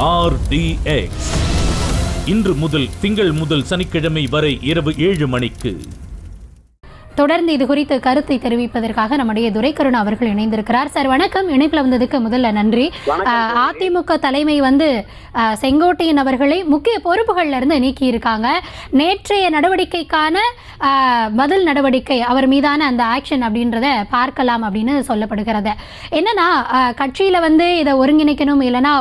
RDX இன்று முதல் திங்கள் முதல் சனிக்கிழமை வரை இரவு 7 மணிக்கு. தொடர்ந்து இது குறித்து கருத்தை தெரிவிப்பதற்காக நம்முடைய துரைக்கருணா அவர்கள் இணைந்திருக்கிறார். சார் வணக்கம். இணைப்பில் வந்ததுக்கு முதல்ல நன்றி. அதிமுக தலைமை செங்கோட்டையன் அவர்களை முக்கிய பொறுப்புகள்ல இருந்து நீக்கி இருக்காங்க. நேற்றைய நடவடிக்கைக்கான பதில் நடவடிக்கை அவர் மீதான அந்த ஆக்ஷன் அப்படின்றத பார்க்கலாம் அப்படின்னு சொல்லப்படுகிறது. என்னன்னா கட்சியில இதை ஒருங்கிணைக்கணும், இல்லைன்னா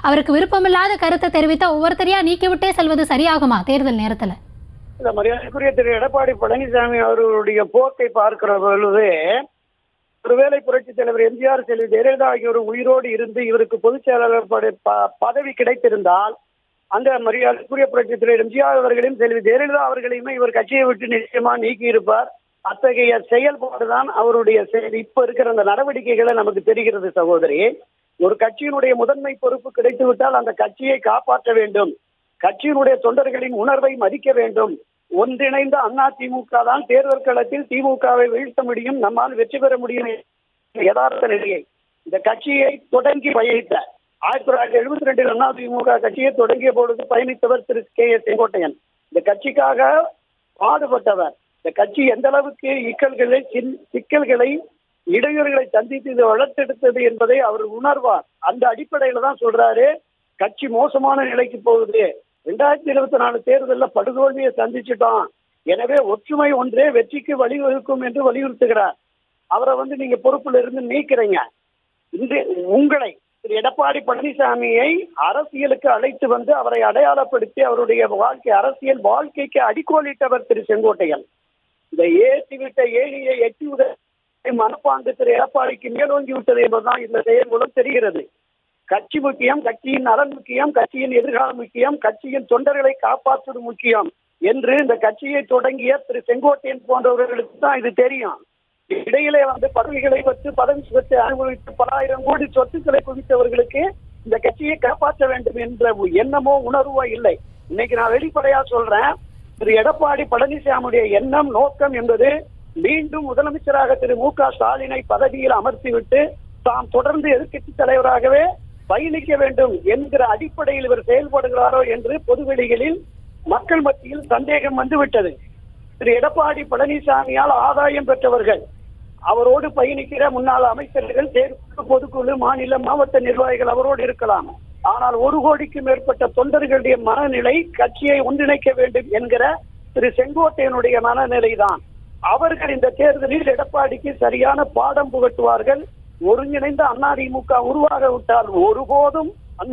அவருக்கு விருப்பமில்லாத கருத்தை தெரிவித்த ஒவ்வொருத்தரையா நீக்கிவிட்டே செல்வது சரியாகுமா தேர்தல் நேரத்துல? இந்த மரியாதைக்குரிய திரு எடப்பாடி பழனிசாமி அவர்களுடைய போக்கை பார்க்கிற பொழுது, ஒருவேளை புரட்சித் தலைவர் எம்ஜிஆர், செல்வி ஜெயலலிதா ஆகியோர் உயிரோடு இருந்து இவருக்கு பொதுச் செயலாளர் பதவி கிடைத்திருந்தால், அந்த மரியாதைக்குரிய புரட்சித் தலைவர் எம்ஜிஆர் அவர்களையும் செல்வி ஜெயலலிதா அவர்களையுமே இவர் கட்சியை விட்டு நிச்சயமா நீக்கி இருப்பார். அத்தகைய செயல்பாடுதான் அவருடைய இப்ப இருக்கிற அந்த நடவடிக்கைகளை நமக்கு தெரிகிறது. சகோதரி, ஒரு கட்சியினுடைய முதன்மை பொறுப்பு கிடைத்து விட்டால் அந்த கட்சியை காப்பாற்ற வேண்டும், கட்சியினுடைய தொண்டர்களின் உணர்வை மதிக்க வேண்டும். ஒன்றிணைந்த அதிமுக தான் தேர்தல் களத்தில் திமுகவை வீழ்த்த முடியும், நம்மால் வெற்றி பெற முடியும் யதார்த்த நிலையை இந்த கட்சியை தொடங்கி பயணித்த 1972 அதிமுக கட்சியை தொடங்கிய பொழுது பயணித்தவர் திரு KS செங்கோட்டையன். இந்த கட்சிக்காக பாடுபட்டவர். இந்த கட்சி எந்த அளவுக்கு சிக்கல்களை இடையூறுகளை சந்தித்து இதை வளர்த்தெடுத்தது என்பதை அவர் உணர்வார். அந்த அடிப்படையில தான் சொல்றாரு, கட்சி மோசமான நிலைக்கு போகுது, 2024 தேர்தலில் படுதோல்வியை சந்திச்சுட்டோம், எனவே ஒற்றுமை ஒன்றே வெற்றிக்கு வழிவகுக்கும் என்று வலியுறுத்துகிறார். அவரை நீங்க பொறுப்புல இருந்து நீக்கிறீங்க. இன்று உங்களை திரு எடப்பாடி பழனிசாமியை அரசியலுக்கு அழைத்து அவரை அடையாளப்படுத்தி அவருடைய அரசியல் வாழ்க்கைக்கு அடிக்கோலிட்டவர் திரு செங்கோட்டையன். இதை ஏற்றிவிட்ட ஏழியை எட்டி உதவி மனப்பாங்கு திரு எடப்பாடிக்கு மேலோங்கி விட்டது என்பதுதான் இந்த செயல் மூலம் தெரிகிறது. கட்சி முக்கியம், கட்சியின் நலன் முக்கியம், கட்சியின் எதிர்காலம் முக்கியம், கட்சியின் தொண்டர்களை காப்பாற்றுவது முக்கியம் என்று இந்த கட்சியை தொடங்கிய திரு செங்கோட்டையன் போன்றவர்களுக்கு தான் இது தெரியும். இடையிலே பதவிகளை பதவி சுகத்தை அனுபவித்து பல ஆயிரம் கோடி சொத்துக்களை குவித்தவர்களுக்கு இந்த கட்சியை காப்பாற்ற வேண்டும் என்ற எண்ணமோ உணர்வோ இல்லை. இன்னைக்கு நான் வெளிப்படையா சொல்றேன், திரு எடப்பாடி பழனிசாமியுடைய எண்ணம் நோக்கம் என்பது மீண்டும் முதலமைச்சராக திரு MK ஸ்டாலினை பதவியில் அமர்த்திவிட்டு தாம் தொடர்ந்து எதிர்க்கட்சி தலைவராகவே பயணிக்க வேண்டும் என்கிற அடிப்படையில் இவர் செயல்படுகிறாரோ என்று பொதுவெளிகளில் மக்கள் மத்தியில் சந்தேகம் வந்துவிட்டது. திரு எடப்பாடி பழனிசாமியால் ஆதாயம் பெற்றவர்கள், அவரோடு பயணிக்கிற முன்னாள் அமைச்சர்கள், செயற்குழு, பொதுக்குழு, மாநில மாவட்ட நிர்வாகிகள் அவரோடு இருக்கலாம். ஆனால் 1 கோடிக்கும் மேற்பட்ட தொண்டர்களுடைய மனநிலை கட்சியை ஒன்றிணைக்க வேண்டும் என்கிற திரு செங்கோட்டையனுடைய மனநிலை தான். அவர்கள் இந்த தேர்தலில் எடப்பாடிக்கு சரியான பாடம் புகட்டுவார்கள். ஒருங்கிணைந்த அதிமுக உருவாக விட்டால் ஒருபோதும்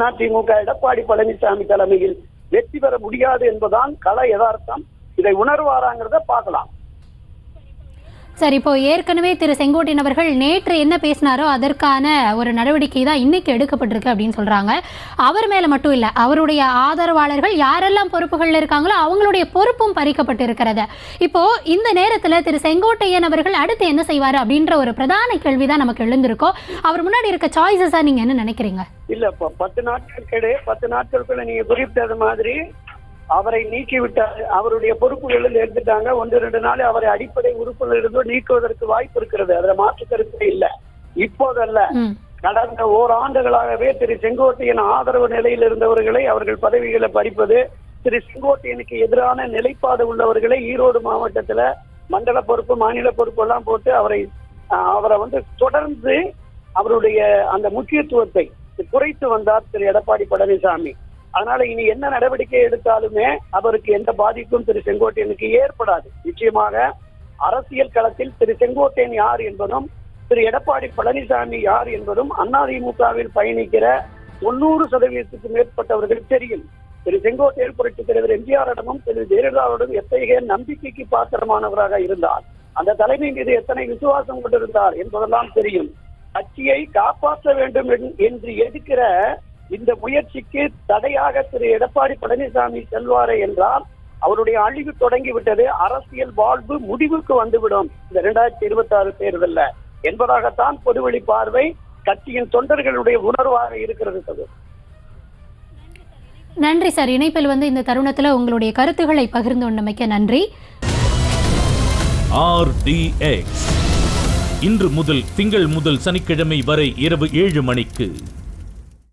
அதிமுக எடப்பாடி பழனிசாமி தலைமையில் வெற்றி பெற முடியாது என்பதுதான் கள யதார்த்தம். இதை உணர்வாராங்கிறத பார்க்கலாம். சரி, இப்போ ஏற்கனவே திரு செங்கோட்டையன் அவர்கள் நேற்று என்ன பேசினாரோ அதற்கான ஒரு நடவடிக்கை தான் இன்னைக்கு எடுக்கப்பட்டிருக்கு அப்படின்னு சொல்றாங்க. அவர் மேல மட்டும் இல்ல, அவருடைய ஆதரவாளர்கள் யாரெல்லாம் பொறுப்புகள்ல இருக்காங்களோ அவங்களுடைய பொறுப்பும் பறிக்கப்பட்டு இருக்கிறது. இப்போ இந்த நேரத்துல திரு செங்கோட்டையன் அவர்கள் அடுத்து என்ன செய்வாரு அப்படின்ற ஒரு பிரதான கேள்விதான் நமக்கு எழுந்திருக்கோம். அவர் முன்னாடி இருக்க சாய்ஸஸா நீங்க என்ன நினைக்கிறீங்க? இல்ல, 10 நாட்களுக்குள்ள நீங்க குறிப்பிட்டது மாதிரி அவரை நீக்கிவிட்டார். அவருடைய பொறுப்புகளில் எடுத்துட்டாங்க. 1-2 நாள் அவரை அடிப்படை உறுப்பில் இருந்து நீக்குவதற்கு வாய்ப்பு இருக்கிறது. அதுல மாற்று கருத்து இல்ல. இப்போதல்ல, கடந்த ஓராண்டுகளாகவே திரு செங்கோட்டையன் ஆதரவு நிலையில் இருந்தவர்களை அவர்கள் பதவிகளை பறிப்பது, திரு செங்கோட்டையனுக்கு எதிரான நிலைப்பாடு உள்ளவர்களை ஈரோடு மாவட்டத்துல மண்டல பொறுப்பு, மாநில பொறுப்பு எல்லாம் போட்டு அவரை தொடர்ந்து அவருடைய அந்த முக்கியத்துவத்தை குறைத்து வந்தார் திரு எடப்பாடி பழனிசாமி. அதனால இனி என்ன நடவடிக்கை எடுத்தாலுமே அவருக்கு எந்த பாதிப்பும் திரு செங்கோட்டையனுக்கு ஏற்படாது. நிச்சயமாக அரசியல் களத்தில் திரு செங்கோட்டையன் யார் என்பதும் திரு எடப்பாடி பழனிசாமி யார் என்பதும் அதிமுகவில் பயணிக்கிற 90% மேற்பட்டவர்கள் தெரியும். திரு செங்கோட்டையன் புரட்சித் தலைவர் எம்ஜிஆரிடமும் திரு ஜெயலலிதாவிடம் எத்தகைய நம்பிக்கைக்கு பாத்திரமானவராக இருந்தார், அந்த தலைமை மீது எத்தனை விசுவாசம் கொண்டிருந்தார் என்பதெல்லாம் தெரியும். கட்சியை காப்பாற்ற வேண்டும் என்று எடுக்கிற இந்த முயற்சிக்கு தடையாக திரு எடப்பாடி பழனிசாமி செல்வாரே என்றால் அவருடைய அழிவு தொடங்கிவிட்டது, அரசியல் வாழ்வு முடிவுக்கு வந்துவிடும் இந்த 2026 தேர்தல்ல என்பதாகத்தான் பொதுவெளி பார்வை, கட்சியின் தொண்டர்களுடைய உணர்வாக இருக்கிறது. நன்றி சார். இணைப்பில் இந்த தருணத்துல உங்களுடைய கருத்துக்களை பகிர்ந்து கொண்டமைக்க நன்றி. RDX இன்று முதல் திங்கள் முதல் சனிக்கிழமை வரை இரவு 7 மணிக்கு.